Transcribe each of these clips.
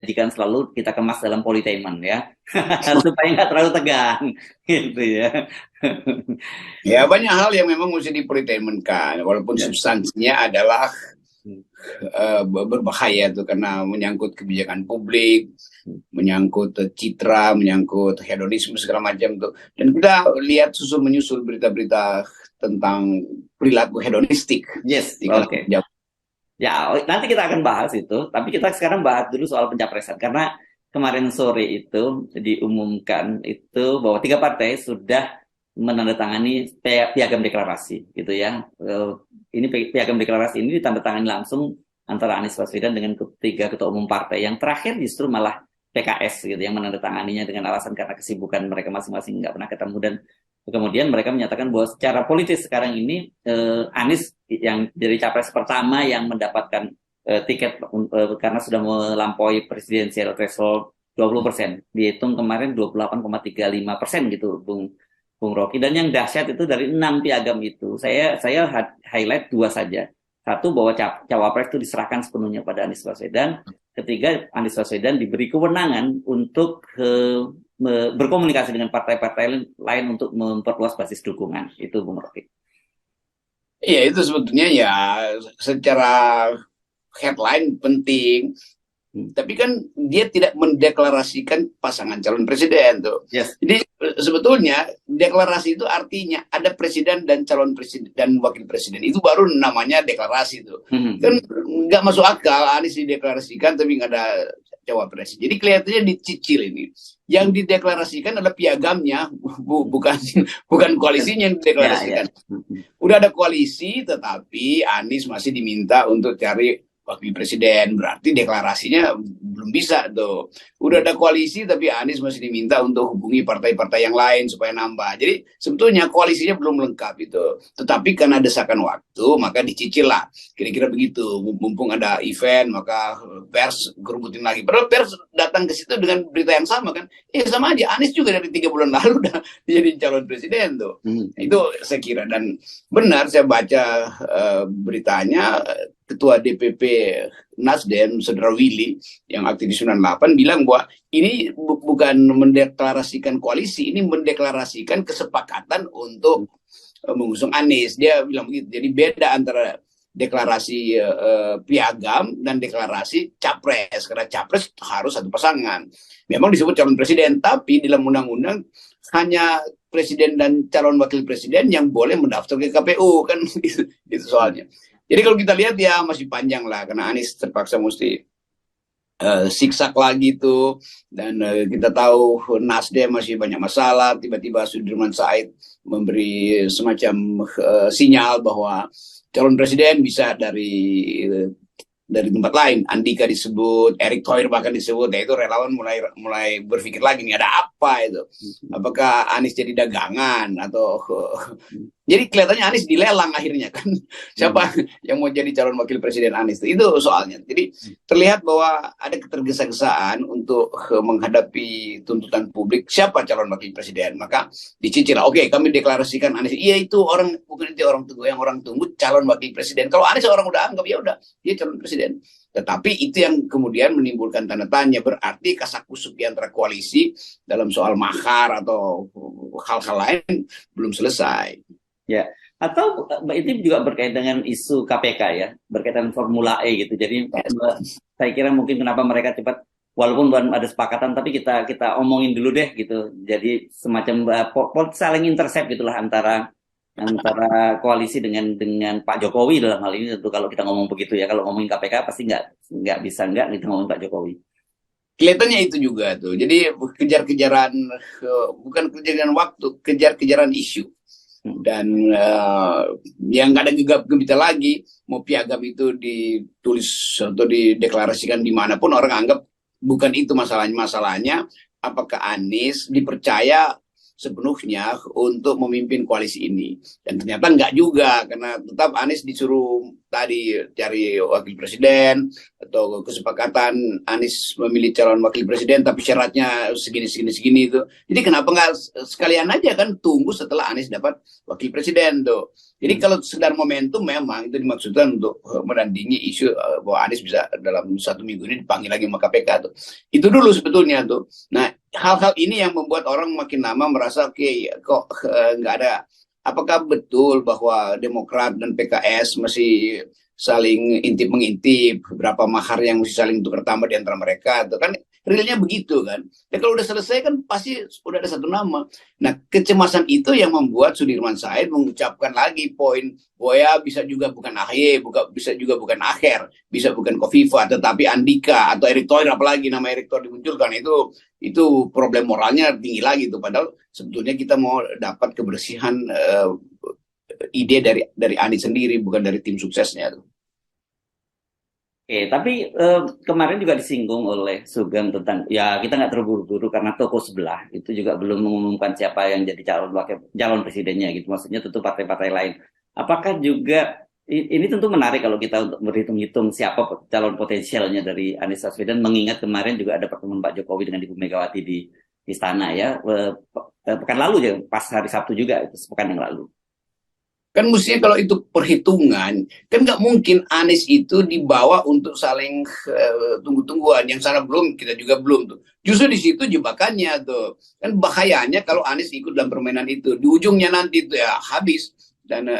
menjanjikan selalu kita kemas dalam politainment ya, supaya nggak terlalu tegang, gitu ya. Ya, banyak hal yang memang mesti dipertimbangkan, walaupun Ya. substansinya adalah berbahaya tuh karena menyangkut kebijakan publik, menyangkut citra, menyangkut hedonisme segala macam tuh. Dan kita lihat susul menyusul berita-berita tentang perilaku hedonistik Yes, di kalangan oke. Ya, nanti kita akan bahas itu. Tapi kita sekarang bahas dulu soal pencapresan. Karena kemarin sore itu diumumkan itu bahwa tiga partai sudah menandatangani piagam deklarasi, gitu ya. Ini piagam deklarasi ini ditandatangani langsung antara Anies Baswedan dengan ketiga ketua umum partai. Yang terakhir justru malah PKS gitu yang menandatanganinya dengan alasan karena kesibukan mereka masing-masing nggak pernah ketemu, dan kemudian mereka menyatakan bahwa secara politis sekarang ini Anies yang jadi capres pertama yang mendapatkan tiket karena sudah melampaui presidensial threshold 20%. Dihitung kemarin 28,35% gitu, Bung Rocky. Dan yang dahsyat itu dari 6 piagam itu, saya highlight dua saja. Satu, bahwa cawapres itu diserahkan sepenuhnya pada Anies Baswedan. Ketiga, Anies Baswedan diberi kewenangan untuk berkomunikasi dengan partai-partai lain untuk memperluas basis dukungan. Itu Bung Rocky. Iya, itu sebetulnya ya secara headline penting, tapi kan dia tidak mendeklarasikan pasangan calon presiden tuh. Yes. Jadi sebetulnya deklarasi itu artinya ada presiden dan calon presiden dan wakil presiden, itu baru namanya deklarasi tuh. Kan nggak masuk akal Anies dideklarasikan tapi nggak ada cawapres. Jadi kelihatannya dicicil ini. Yang dideklarasikan adalah piagamnya, bukan koalisinya yang dideklarasikan. Udah ada koalisi, tetapi Anies masih diminta untuk cari wakil presiden, berarti deklarasinya belum bisa tuh. Udah ada koalisi tapi Anies masih diminta untuk hubungi partai-partai yang lain supaya nambah. Jadi sebetulnya koalisinya belum lengkap itu. Tetapi karena desakan waktu maka dicicil lah. Kira-kira begitu. Mumpung ada event maka pers gerubutin lagi. Padahal pers datang ke situ dengan berita yang sama kan. Sama aja. Anies juga dari 3 bulan lalu udah jadi calon presiden tuh. Itu saya kira. Dan benar saya baca beritanya, Ketua DPP Nasdem, Saudara Willy, yang aktif di 98, bilang bahwa ini bukan mendeklarasikan koalisi, ini mendeklarasikan kesepakatan untuk mengusung Anies. Dia bilang begitu. Jadi beda antara deklarasi piagam dan deklarasi capres. Karena capres harus satu pasangan. Memang disebut calon presiden, tapi dalam undang-undang hanya presiden dan calon wakil presiden yang boleh mendaftar ke KPU, kan itu soalnya. Jadi kalau kita lihat ya masih panjang lah, karena Anies terpaksa mesti siksak lagi tuh. Dan kita tahu Nasdem masih banyak masalah. Tiba-tiba Sudirman Said memberi semacam sinyal bahwa calon presiden bisa dari tempat lain. Andika disebut, Erick Thohir bahkan disebut. Ya itu relawan mulai berpikir lagi nih, ada apa itu? Apakah Anies jadi dagangan atau jadi kelihatannya Anies dilelang akhirnya kan. Siapa yang mau jadi calon wakil presiden Anies itu soalnya. Jadi terlihat bahwa ada ketergesa-gesaan untuk menghadapi tuntutan publik siapa calon wakil presiden. Maka dicicil. Oke, kami deklarasikan Anies. Iya, itu orang, bukan itu orang tunggu, yang orang tunggu calon wakil presiden. Kalau Anies orang udah anggap ya udah dia calon presiden. Tetapi itu yang kemudian menimbulkan tanda tanya, berarti kasakusuk di antara koalisi dalam soal mahar atau hal-hal lain belum selesai. Ya, atau itu juga berkaitan dengan isu KPK ya, berkaitan Formula E gitu. Jadi saya kira mungkin kenapa mereka cepat, walaupun belum ada sepakatan, tapi kita omongin dulu deh gitu. Jadi semacam saling intercept gitulah antara koalisi dengan Pak Jokowi dalam hal ini. Tentu kalau kita ngomong begitu ya, kalau ngomongin KPK pasti nggak bisa kita ngomongin Pak Jokowi. Kelihatannya itu juga tuh. Jadi kejar-kejaran, bukan kejar-kejaran waktu, kejar-kejaran isu. Dan yang nggak ada gegap-gempita lagi, mau piagam itu ditulis atau dideklarasikan dimanapun, orang anggap bukan itu masalahnya. Masalahnya apakah Anies dipercaya sepenuhnya untuk memimpin koalisi ini. Dan ternyata enggak juga, karena tetap Anies disuruh tadi cari wakil presiden, atau kesepakatan Anies memilih calon wakil presiden, tapi syaratnya segini itu. Jadi kenapa nggak sekalian aja kan tunggu setelah Anies dapat wakil presiden tuh. Jadi kalau sekedar momentum memang itu dimaksudkan untuk menandingi isu bahwa Anies bisa dalam 1 minggu ini dipanggil lagi sama KPK tuh. Itu dulu sebetulnya tuh. Nah, hal-hal ini yang membuat orang makin lama merasa oke, kok nggak ada. Apakah betul bahwa Demokrat dan PKS masih saling intip-mengintip, berapa mahar yang mesti saling tukar tambah di antara mereka, itu kan realnya begitu kan. Dan kalau udah selesai kan pasti udah ada satu nama. Nah, kecemasan itu yang membuat Sudirman Said mengucapkan lagi poin bahwa ya bisa juga bukan AHY, bisa juga bukan Aher, bisa bukan Kofifa, tetapi Andika atau Erick Thohir, apalagi nama Erick Thohir dimunculkan, itu problem moralnya tinggi lagi tuh. Padahal sebetulnya kita mau dapat kebersihan ide dari Anies sendiri, bukan dari tim suksesnya tuh. Oke, tapi kemarin juga disinggung oleh Sugeng tentang ya kita nggak terburu-buru karena toko sebelah itu juga belum mengumumkan siapa yang jadi calon presidennya gitu. Maksudnya tentu partai-partai lain. Apakah juga ini tentu menarik kalau kita untuk berhitung-hitung siapa calon potensialnya dari Anies Baswedan, mengingat kemarin juga ada pertemuan Pak Jokowi dengan Ibu Megawati di istana ya, pekan lalu ya, pas hari Sabtu juga, itu sepekan yang lalu. Kan mestinya kalau itu perhitungan, kan nggak mungkin Anies itu dibawa untuk saling tunggu-tungguan. Yang sana belum, kita juga belum tuh. Justru di situ jebakannya tuh. Kan bahayanya kalau Anies ikut dalam permainan itu. Di ujungnya nanti tuh ya habis. Dan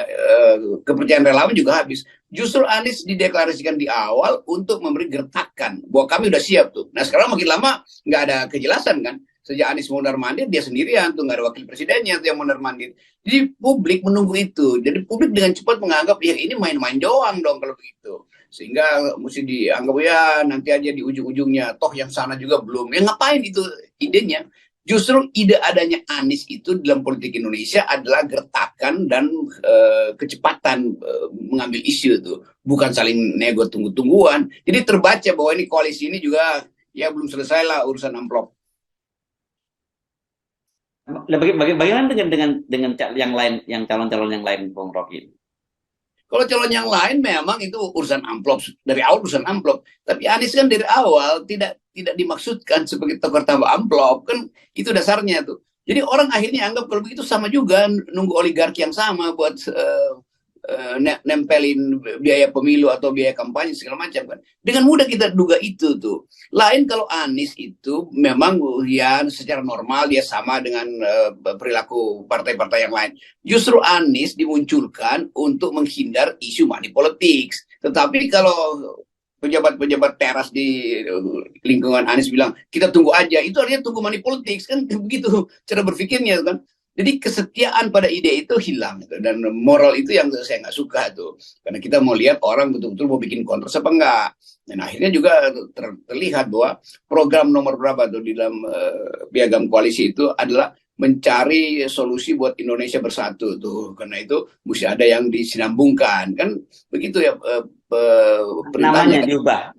kepercayaan relawan juga habis. Justru Anies dideklarasikan di awal untuk memberi gertakan bahwa kami udah siap tuh. Nah sekarang makin lama nggak ada kejelasan kan. Sejak Anies mondar-mandir, dia sendirian tuh, nggak ada wakil presidennya tuh yang mondar-mandir. Jadi publik menunggu itu. Jadi publik dengan cepat menganggap ya ini main-main doang dong kalau begitu. Sehingga mesti dianggap ya nanti aja di ujung-ujungnya. Toh yang sana juga belum. Ya ngapain itu idenya? Justru ide adanya Anies itu dalam politik Indonesia adalah gertakan dan kecepatan mengambil isu itu. Bukan saling nego tunggu-tungguan. Jadi terbaca bahwa ini koalisi ini juga ya belum selesai lah urusan amplop. Bagaimana dengan yang lain, yang calon-calon yang lain, Bung Rocky? Kalau calon yang lain memang itu urusan amplop, dari awal urusan amplop. Tapi Anies kan dari awal tidak dimaksudkan sebagai tukar tambah amplop, kan itu dasarnya tuh. Jadi orang akhirnya anggap kalau begitu sama juga nunggu oligarki yang sama buat nempelin biaya pemilu atau biaya kampanye segala macam kan. Dengan mudah kita duga itu tuh. Lain kalau Anies itu memang ya secara normal dia sama dengan perilaku partai-partai yang lain. Justru Anies dimunculkan untuk menghindar isu money politics. Tetapi kalau pejabat-pejabat teras di lingkungan Anies bilang kita tunggu aja, itu artinya tunggu money politics kan, begitu cara berpikirnya kan. Jadi kesetiaan pada ide itu hilang gitu. Dan moral itu yang saya nggak suka tuh, karena kita mau lihat orang betul-betul mau bikin kontras apa enggak. Dan akhirnya juga terlihat bahwa program nomor berapa tuh di dalam piagam koalisi itu adalah mencari solusi buat Indonesia bersatu tuh, karena itu mesti ada yang disinambungkan kan begitu ya.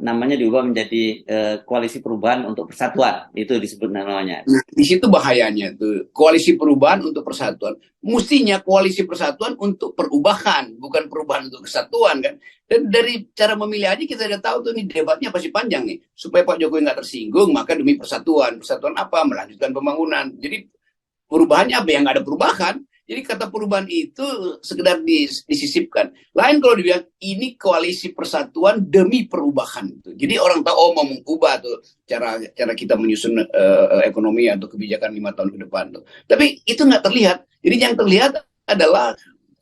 Namanya diubah menjadi Koalisi Perubahan untuk Persatuan, itu disebut namanya. Nah, di situ bahayanya tuh, Koalisi Perubahan untuk Persatuan. Mestinya Koalisi Persatuan untuk Perubahan, bukan perubahan untuk kesatuan kan. Dan dari cara memilih aja kita udah tahu tuh nih debatnya pasti panjang nih. Supaya Pak Jokowi nggak tersinggung, maka demi persatuan. Persatuan apa? Melanjutkan pembangunan. Jadi perubahannya apa? Yang nggak ada perubahan. Jadi kata perubahan itu sekedar disisipkan. Lain kalau dibilang ini koalisi persatuan demi perubahan. Jadi orang tahu mau mengubah tuh cara kita menyusun ekonomi atau kebijakan 5 tahun ke depan tuh. Tapi itu nggak terlihat. Jadi yang terlihat adalah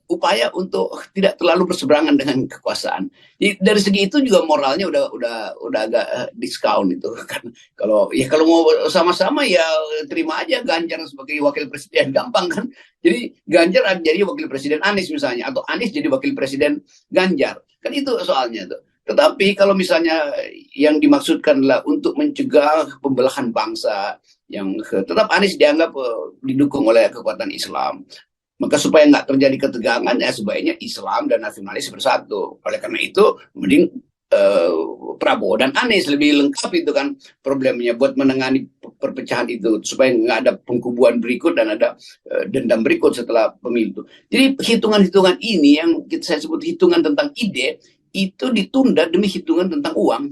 upaya untuk tidak terlalu berseberangan dengan kekuasaan. Jadi dari segi itu juga moralnya udah agak diskon itu kan. Kalau mau sama-sama ya terima aja Ganjar sebagai wakil presiden, gampang kan. Jadi Ganjar jadi wakil presiden Anies misalnya, atau Anies jadi wakil presiden Ganjar. Kan itu soalnya tuh. Tetapi kalau misalnya yang dimaksudkan adalah untuk mencegah pembelahan bangsa, yang tetap Anies dianggap didukung oleh kekuatan Islam. Maka supaya nggak terjadi ketegangan, ya sebaiknya Islam dan nasionalis bersatu. Oleh karena itu, mending Prabowo dan Anies lebih lengkap itu kan problemnya buat menangani perpecahan itu supaya nggak ada pengkubuan berikut dan ada dendam berikut setelah pemilu. Jadi hitungan-hitungan ini yang saya sebut hitungan tentang ide itu ditunda demi hitungan tentang uang.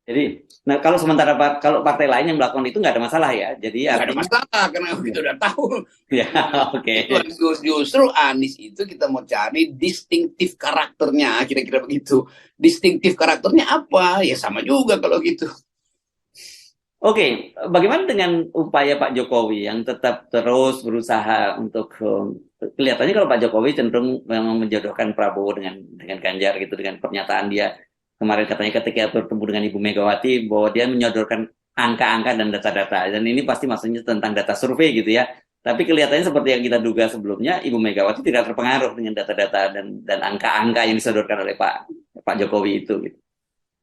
Jadi, nah kalau sementara kalau partai lain yang melakukan itu nggak ada masalah ya. Jadi nggak ada masalah karena kita udah tahu. Ya, oke. Justru Anies itu kita mau cari distintif karakternya, kira-kira begitu. Distintif karakternya apa? Ya sama juga kalau gitu. Oke, bagaimana dengan upaya Pak Jokowi yang tetap terus berusaha untuk kelihatannya kalau Pak Jokowi cenderung memang menjodohkan Prabowo dengan Ganjar gitu, dengan pernyataan dia kemarin katanya ketika bertemu dengan Ibu Megawati bahwa dia menyodorkan angka-angka dan data-data, dan ini pasti maksudnya tentang data survei gitu ya. Tapi kelihatannya seperti yang kita duga sebelumnya, Ibu Megawati tidak terpengaruh dengan data-data dan angka-angka yang disodorkan oleh Pak Jokowi itu gitu.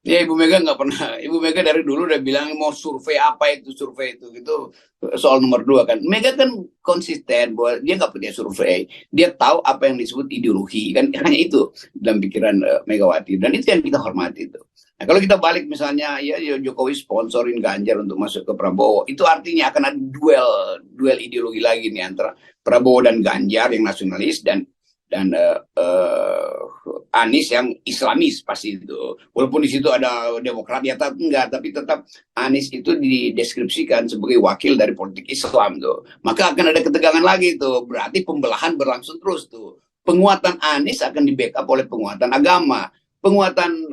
Ya Ibu Mega nggak pernah. Ibu Mega dari dulu udah bilang mau survei apa itu survei itu soal nomor 2 kan. Mega kan konsisten bahwa dia nggak punya survei. Dia tahu apa yang disebut ideologi kan, hanya itu dalam pikiran Megawati, dan itu yang kita hormati itu. Nah kalau kita balik misalnya ya Jokowi sponsorin Ganjar untuk masuk ke Prabowo, itu artinya akan ada duel ideologi lagi nih antara Prabowo dan Ganjar yang nasionalis dan Anies yang Islamis pasti itu. Walaupun di situ ada Demokrat ya enggak, tapi tetap Anies itu dideskripsikan sebagai wakil dari politik Islam tuh. Maka akan ada ketegangan lagi tuh. Berarti pembelahan berlangsung terus tuh. Penguatan Anies akan di-backup oleh penguatan agama. Penguatan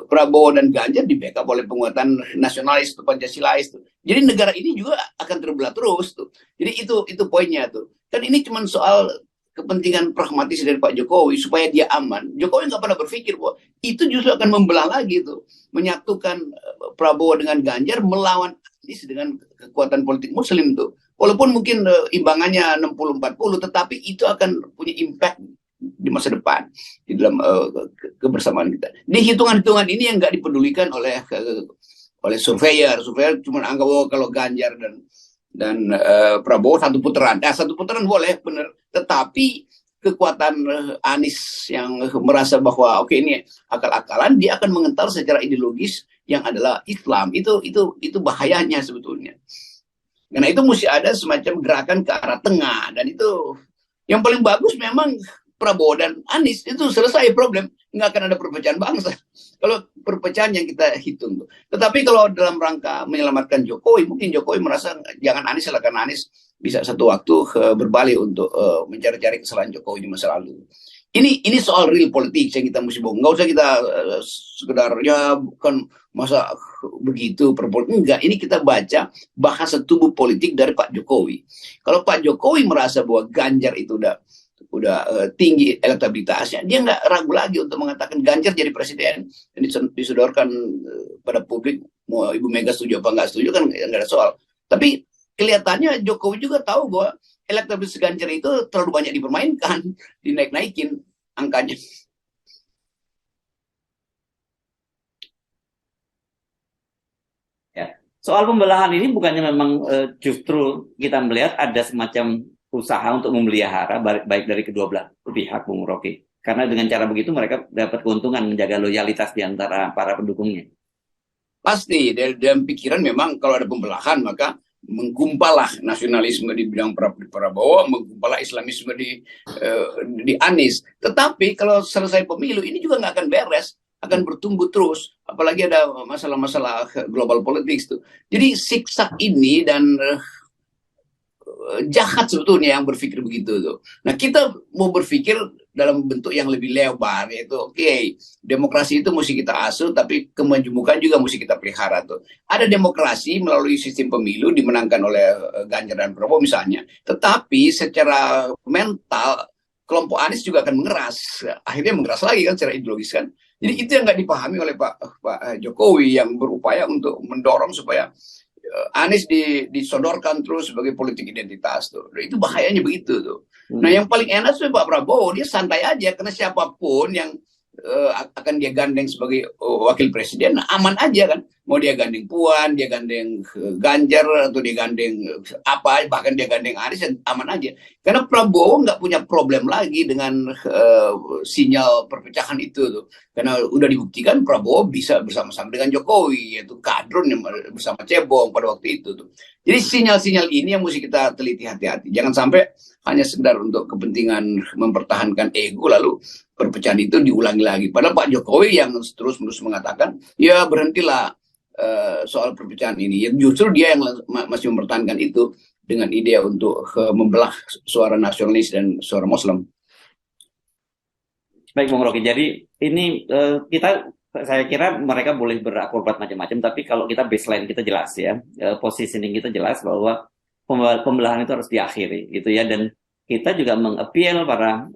Prabowo dan Ganjar di-backup oleh penguatan nasionalis atau Pancasilais tuh. Jadi negara ini juga akan terbelah terus tuh. Jadi itu poinnya tuh. Kan ini cuma soal kepentingan pragmatis dari Pak Jokowi supaya dia aman. Jokowi nggak pernah berpikir bahwa itu justru akan membelah lagi tuh, menyatukan Prabowo dengan Ganjar melawan Anies dengan kekuatan politik Muslim tuh. Walaupun mungkin imbangannya 60-40, tetapi itu akan punya impact di masa depan di dalam kebersamaan kita. Di hitungan-hitungan ini yang nggak dipedulikan oleh surveyor. Surveyor cuma anggap bahwa kalau Ganjar dan Prabowo satu putaran boleh benar, tetapi kekuatan Anies yang merasa bahwa oke, ini akal-akalan, dia akan mengental secara ideologis yang adalah Islam. Itu bahayanya sebetulnya, karena itu mesti ada semacam gerakan ke arah tengah, dan itu yang paling bagus memang Prabowo dan Anies, itu selesai problem, nggak akan ada perpecahan bangsa kalau perpecahan yang kita hitung. Tetapi kalau dalam rangka menyelamatkan Jokowi, mungkin Jokowi merasa jangan Anies lah, karena Anies bisa satu waktu berbalik untuk mencari-cari kesalahan Jokowi di masa lalu. Ini soal real politik yang kita mesti bohong. Nggak usah kita sekedar ya bukan masa begitu perpolitik. Enggak, ini kita baca bahasa tubuh politik dari Pak Jokowi. Kalau Pak Jokowi merasa bahwa Ganjar itu udah tinggi elektabilitasnya, dia nggak ragu lagi untuk mengatakan Ganjar jadi presiden, dan disodorkan pada publik. Mau Ibu Mega setuju apa nggak setuju kan nggak ada soal. Tapi kelihatannya Jokowi juga tahu bahwa elektabilitas Ganjar itu terlalu banyak dipermainkan, dinaik-naikin angkanya. Ya. Soal pembelahan ini bukannya memang justru kita melihat ada semacam usaha untuk memelihara baik dari kedua belah pihak, Bung Rocky. Karena dengan cara begitu mereka dapat keuntungan menjaga loyalitas di antara para pendukungnya. Pasti dalam pikiran memang kalau ada pembelahan maka menggumpalah nasionalisme di bidang Prabowo, menggumpalah Islamisme di Anies. Tetapi kalau selesai pemilu ini juga nggak akan beres, akan bertumbuh terus. Apalagi ada masalah-masalah global politics tuh. Jadi siksak ini dan jahat sebetulnya yang berpikir begitu tuh. Nah kita mau berpikir dalam bentuk yang lebih lebar, yaitu oke, demokrasi itu mesti kita asuh, tapi kemajemukan juga mesti kita pelihara tuh. Ada demokrasi melalui sistem pemilu dimenangkan oleh Ganjar dan Prabowo misalnya, tetapi secara mental kelompok Anies juga akan mengeras, akhirnya mengeras lagi kan secara ideologis kan. Jadi itu yang nggak dipahami oleh Pak Jokowi yang berupaya untuk mendorong supaya Anies disodorkan terus sebagai politik identitas tuh. Itu bahayanya begitu tuh. Nah yang paling enak tuh Pak Prabowo, dia santai aja karena siapapun yang akan dia gandeng sebagai wakil presiden, aman aja kan. Mau dia gandeng Puan, dia gandeng Ganjar, atau dia gandeng apa, bahkan dia gandeng Anies, aman aja. Karena Prabowo nggak punya problem lagi dengan sinyal perpecahan itu tuh. Karena udah dibuktikan Prabowo bisa bersama-sama dengan Jokowi, yaitu kadrun yang bersama Cebong pada waktu itu tuh. Jadi sinyal-sinyal ini yang mesti kita teliti hati-hati. Jangan sampai hanya sekedar untuk kepentingan mempertahankan ego lalu perpecahan itu diulangi lagi. Padahal Pak Jokowi yang terus-menerus mengatakan, ya berhentilah soal perpecahan ini. Ya, justru dia yang masih mempertahankan itu dengan ide untuk membelah suara nasionalis dan suara Muslim. Baik, Bung Rocky. Jadi ini saya kira mereka boleh berakrobat macam-macam, tapi kalau kita baseline kita jelas ya, positioning kita jelas bahwa pembelahan itu harus diakhiri, gitu ya. Dan kita juga mengappeal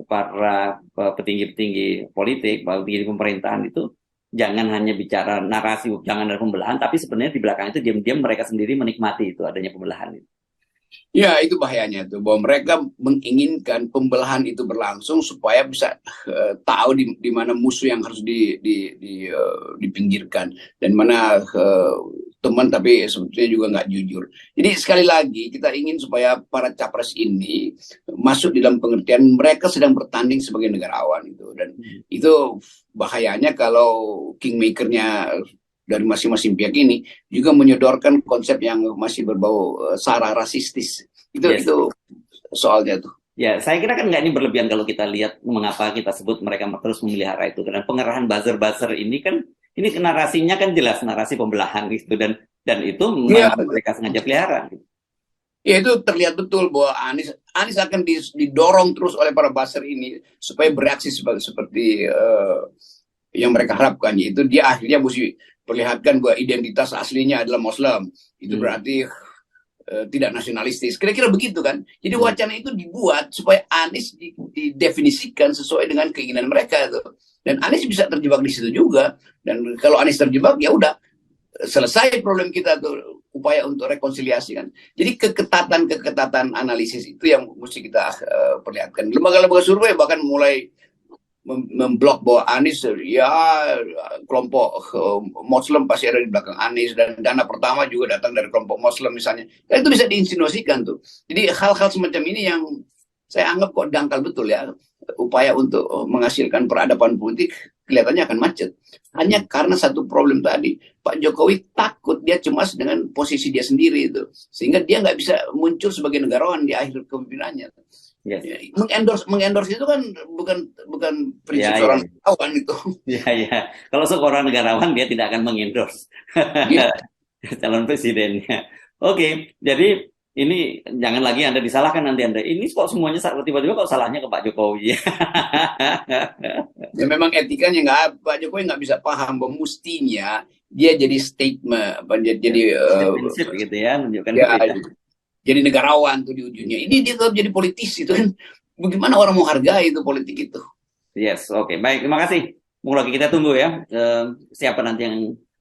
para petinggi-petinggi politik, para petinggi pemerintahan itu jangan hanya bicara narasi, jangan ada pembelahan, tapi sebenarnya di belakang itu diam-diam mereka sendiri menikmati itu adanya pembelahan itu. Ya, itu bahayanya tuh, bahwa mereka menginginkan pembelahan itu berlangsung supaya bisa tahu di mana musuh yang harus dipinggirkan dan mana teman tapi sebetulnya juga nggak jujur. Jadi sekali lagi kita ingin supaya para capres ini masuk di dalam pengertian mereka sedang bertanding sebagai negarawan itu, dan itu bahayanya kalau kingmakernya dari masing-masing pihak ini juga menyodorkan konsep yang masih berbau sara rasistis. Itu soalnya tuh. Ya, saya kira kan nggak ini berlebihan kalau kita lihat mengapa kita sebut mereka terus memelihara itu. Karena pengerahan buzzer-buzzer ini kan, ini narasinya kan jelas, narasi pembelahan gitu, dan itu mereka sengaja pelihara. Ya, itu terlihat betul bahwa Anies akan didorong terus oleh para buzzer ini supaya bereaksi seperti yang mereka harapkan, yaitu dia akhirnya mesti perlihatkan bahwa identitas aslinya adalah Muslim. Itu berarti tidak nasionalistis. Kira-kira begitu kan. Jadi wacana itu dibuat supaya Anies didefinisikan sesuai dengan keinginan mereka tuh. Dan Anies bisa terjebak di situ juga. Dan kalau Anies terjebak, ya udah selesai problem kita tuh, upaya untuk rekonsiliasi kan. Jadi keketatan analisis itu yang mesti kita perlihatkan. Lembaga-lembaga survei bahkan mulai memblok bahwa Anies ya kelompok Muslim pasti ada di belakang Anies, dan dana pertama juga datang dari kelompok Muslim misalnya. Ya, itu bisa diinsinuasikan tuh. Jadi hal-hal semacam ini yang saya anggap kok dangkal betul ya. Upaya untuk menghasilkan peradaban politik kelihatannya akan macet. Hanya karena satu problem tadi. Pak Jokowi takut, dia cemas dengan posisi dia sendiri itu. Sehingga dia nggak bisa muncul sebagai negarawan di akhir kepemimpinannya. Yes. Mengendorse itu kan bukan prinsip seorang negarawan itu. Ya. Kalau seorang negarawan dia tidak akan mengendorse calon presidennya. Oke, jadi ini jangan lagi Anda disalahkan nanti Anda. Ini kok semuanya tiba-tiba kok salahnya ke Pak Jokowi. Ya memang etikanya Pak Jokowi nggak bisa paham bahwa mestinya dia jadi statement, jadi gitu ya, menunjukkan jadi negarawan tuh di ujungnya. Ini dia tetap jadi politisi itu kan. Bagaimana orang mau hargai itu politik itu? Yes, oke. Baik, terima kasih. Mungkin kita tunggu ya. Siapa nanti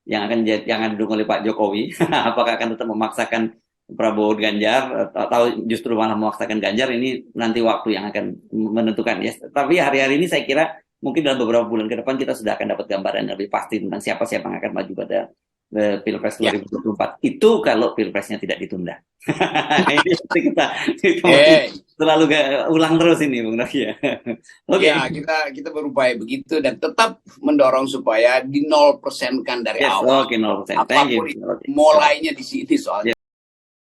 yang akan didukung oleh Pak Jokowi. Apakah akan tetap memaksakan Prabowo Ganjar atau justru malah memaksakan Ganjar, ini nanti waktu yang akan menentukan ya. Tapi hari-hari ini saya kira mungkin dalam beberapa bulan ke depan kita sudah akan dapat gambaran yang lebih pasti tentang siapa yang akan maju pada Pilpres 2024. Itu kalau Pilpresnya tidak ditunda. Ini kita selalu ulang terus ini, Bung Rocky ya. Oke. Ya, kita berupaya begitu dan tetap mendorong supaya di 0% kan dari awal. Oke, 0%. Apapun mulainya di sini soalnya.